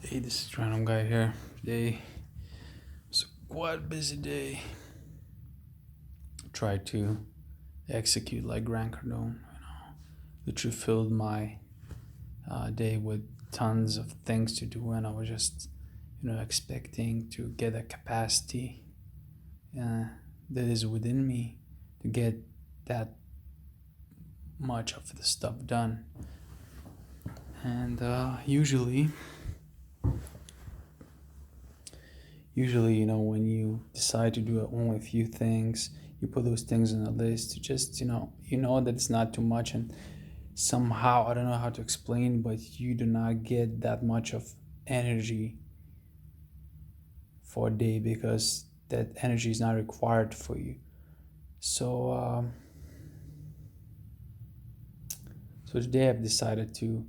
Hey, this is Random Guy here. Today was a quite busy day. Tried to execute like Grant Cardone. Literally filled my day with tons of things to do, and I was just, expecting to get a capacity uh, that is within me to get that much of the stuff done. And usually, when you decide to do only a few things, you put those things on a list to just, you know that it's not too much, and somehow, I don't know how to explain, but you do not get that much of energy for a day because that energy is not required for you. So today I've decided to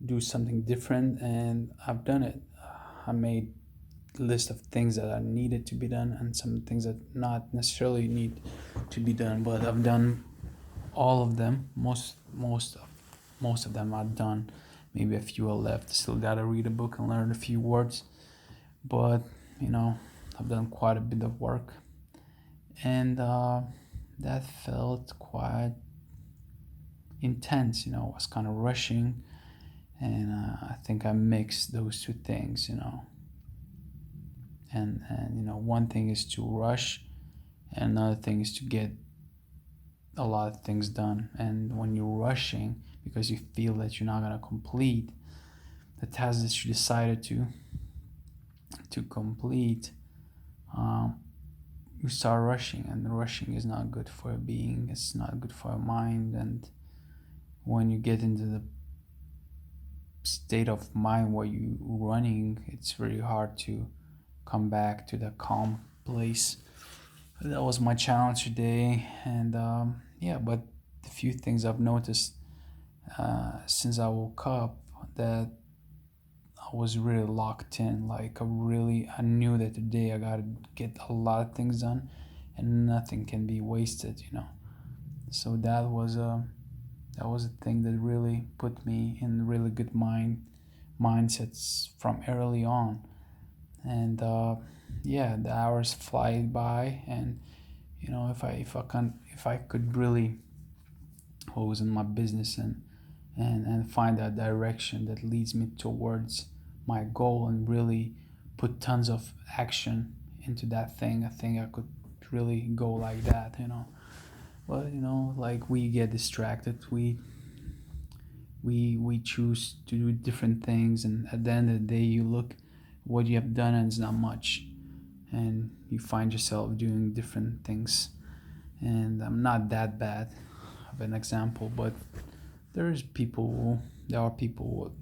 do something different, and I've done it. I made list of things that are needed to be done and some things that not necessarily need to be done, but I've done all of them. Most of them are done. Maybe a few are left. Still gotta read a book and learn a few words, but I've done quite a bit of work, and that felt quite intense. I was kind of rushing, and I think I mixed those two things. And one thing is to rush, and another thing is to get a lot of things done. And when you're rushing because you feel that you're not going to complete the task that you decided to complete, um, you start rushing, and rushing is not good for a being. It's not good for a mind. And when you get into the state of mind where you running, it's very hard to come back to the calm place. That was my challenge today. And yeah, but the few things I've noticed since I woke up, that I was really locked in. Like I knew that today I gotta get a lot of things done, and nothing can be wasted. So that was a thing that really put me in really good mindsets from early on. And yeah, the hours fly by, and if I could really focus in my business and find that direction that leads me towards my goal and really put tons of action into that thing, I think I could really go like that. But like, we get distracted, we choose to do different things, and at the end of the day you look what you have done, and it's not much, and you find yourself doing different things. And I'm not that bad of an example, but there are people who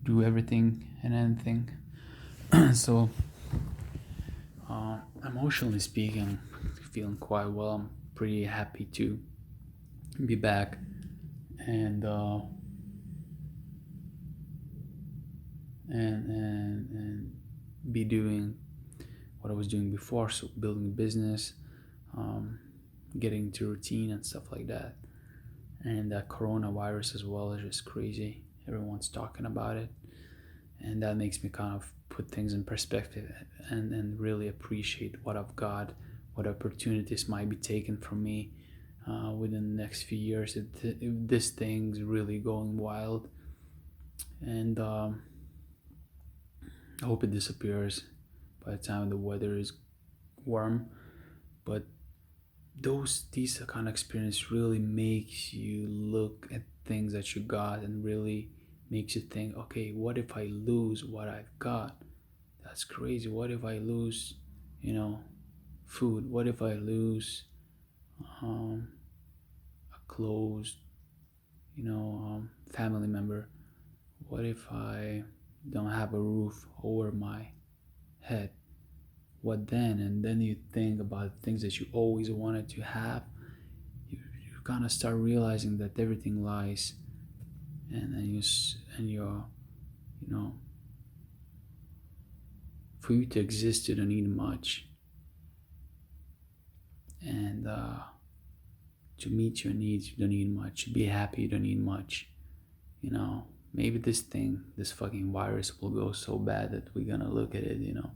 do everything and anything. So emotionally speaking, feeling quite well. I'm pretty happy to be back, and and be doing what I was doing before. So building a business, um, getting into routine and stuff like that. And that coronavirus as well is just crazy. Everyone's talking about it, and that makes me kind of put things in perspective, and really appreciate what I've got, what opportunities might be taken from me within the next few years if this thing's really going wild. And I hope it disappears by the time the weather is warm. But these kind of experience really makes you look at things that you got, and really makes you think, okay, what if I lose what I've got? That's crazy. What if I lose, you know, food? What if I lose um, a close, family member? What if I don't have a roof over my head? What then? And then you think about things that you always wanted to have. You kind of start realizing that everything lies, and you're, you know, for you to exist, you don't need much, and to meet your needs, you don't need much. To be happy, you don't need much. maybe this thing, this fucking virus will go so bad that we're gonna look at it, and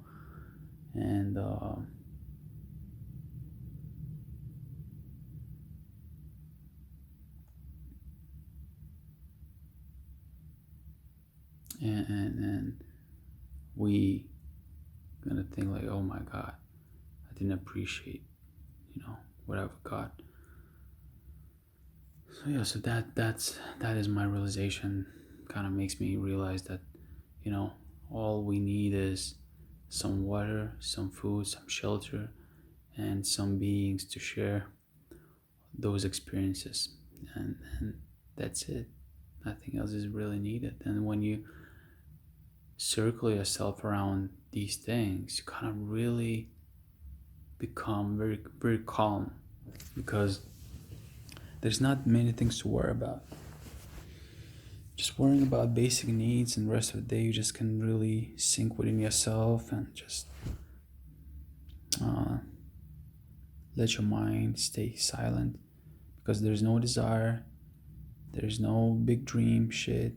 and we gonna think like, oh my god, I didn't appreciate, what I've got. So yeah, so that is my realization. Kind of makes me realize that, you know, all we need is some water, some food, some shelter, and some beings to share those experiences, and that's it. Nothing else is really needed. And when you circle yourself around these things, you kind of really become very very calm, because there's not many things to worry about. Just worrying about basic needs, and the rest of the day you just can really sink within yourself and just uh, let your mind stay silent, because there's no desire, there's no big dream shit,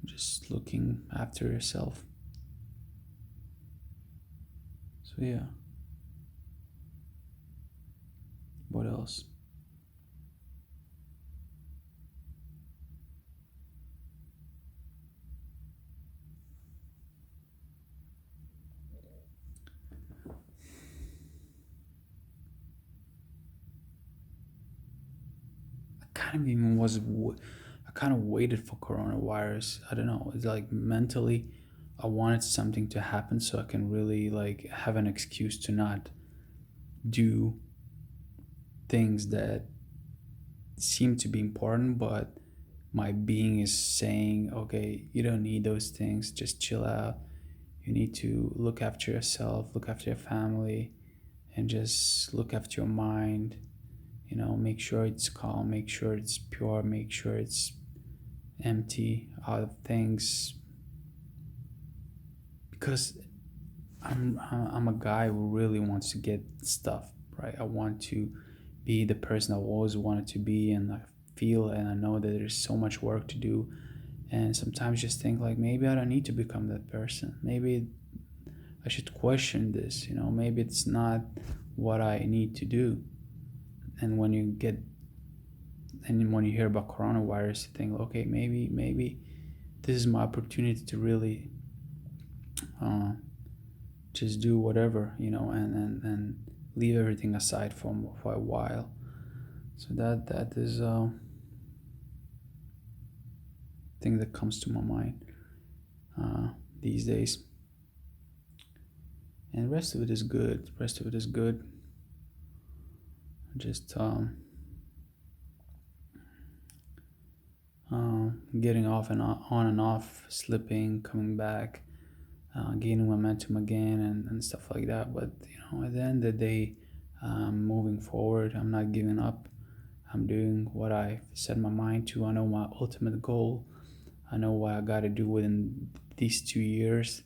just looking after yourself. So yeah, what else? I kind of waited for coronavirus. I don't know. It's like mentally, I wanted something to happen so I can really like have an excuse to not do things that seem to be important, but my being is saying, okay, you don't need those things. Just chill out. You need to look after yourself, look after your family, and just look after your mind. Make sure it's calm, make sure it's pure, make sure it's empty out of things, because I'm a guy who really wants to get stuff right. I want to be the person I've always wanted to be, and I feel and I know that there's so much work to do, and sometimes just think like, maybe I don't need to become that person. Maybe I should question this. Maybe it's not what I need to do. And when you hear about coronavirus, you think, okay, maybe this is my opportunity to really uh, just do whatever, and leave everything aside for a while. So that is a thing that comes to my mind these days. And the rest of it is good. The rest of it is good. Just getting off and on and off, slipping, coming back, gaining momentum again, and stuff like that. But at the end of the day, moving forward, I'm not giving up. I'm doing what I set my mind to. I know my ultimate goal. I know what I got to do within these 2 years.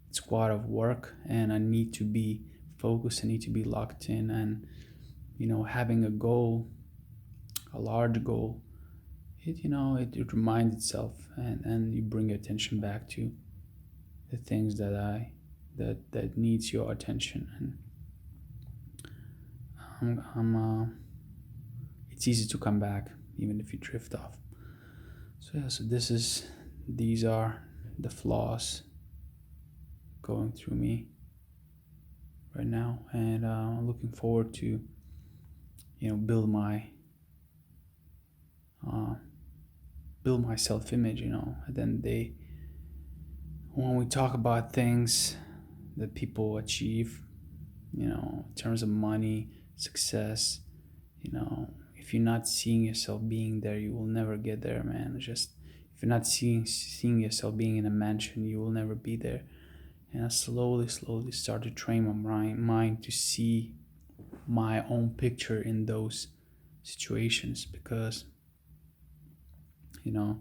It's quite of work, and I need to be focused. I need to be locked in, and having a goal, a large goal, it reminds itself, and you bring your attention back to the things that needs your attention. And it's easy to come back even if you drift off. So yeah, these are the flaws going through me right now, and I'm looking forward to build uh, my self-image. At the end of the day, when we talk about things that people achieve, in terms of money, success, if you're not seeing yourself being there, you will never get there, man. Just if you're not seeing yourself being in a mansion, you will never be there. And I slowly start to train my mind to see my own picture in those situations, because I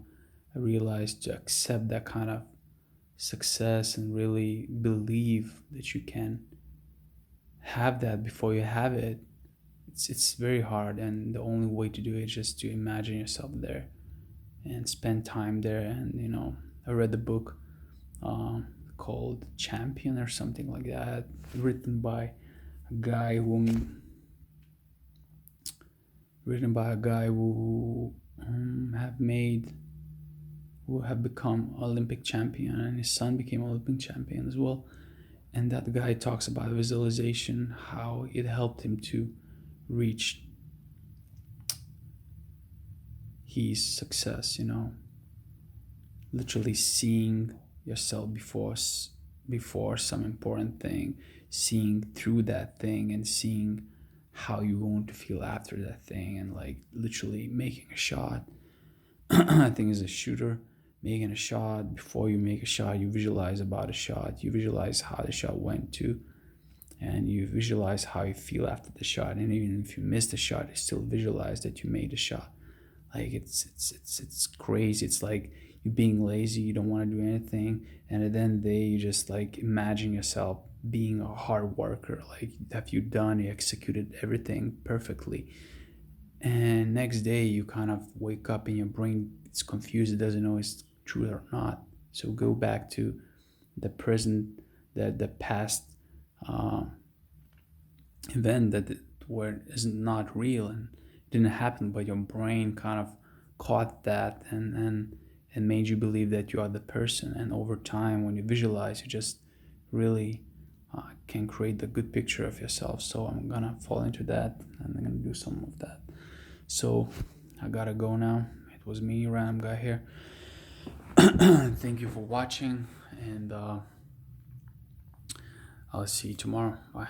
realized to accept that kind of success and really believe that you can have that before you have it. It's very hard, and the only way to do it is just to imagine yourself there. and spend time there. And I read the book called Champion or something like that, written by a guy who have become Olympic champion, and his son became Olympic champion as well. And that guy talks about visualization, how it helped him to reach his success. Literally seeing yourself before some important thing, seeing through that thing, and seeing how you're going to feel after that thing, and like literally making a shot. I think as a shooter, making a shot, before you make a shot, you visualize about a shot, you visualize how the shot went to, and you visualize how you feel after the shot. And even if you miss the shot, you still visualize that you made a shot. Like it's crazy. It's like you being lazy, you don't want to do anything, and at the end of the day, you just like imagine yourself being a hard worker. Like, have you done, you executed everything perfectly, and next day you kind of wake up and your brain is confused, it doesn't know it's true or not. So go back to the present, the past uh, event that where is not real and didn't happen, but your brain kind of caught that, and made you believe that you are the person. And over time, when you visualize, you just really can create the good picture of yourself. So I'm gonna fall into that, and I'm gonna do some of that. So I gotta go now. It was me, Random Guy here. Thank you for watching, and I'll see you tomorrow. Bye.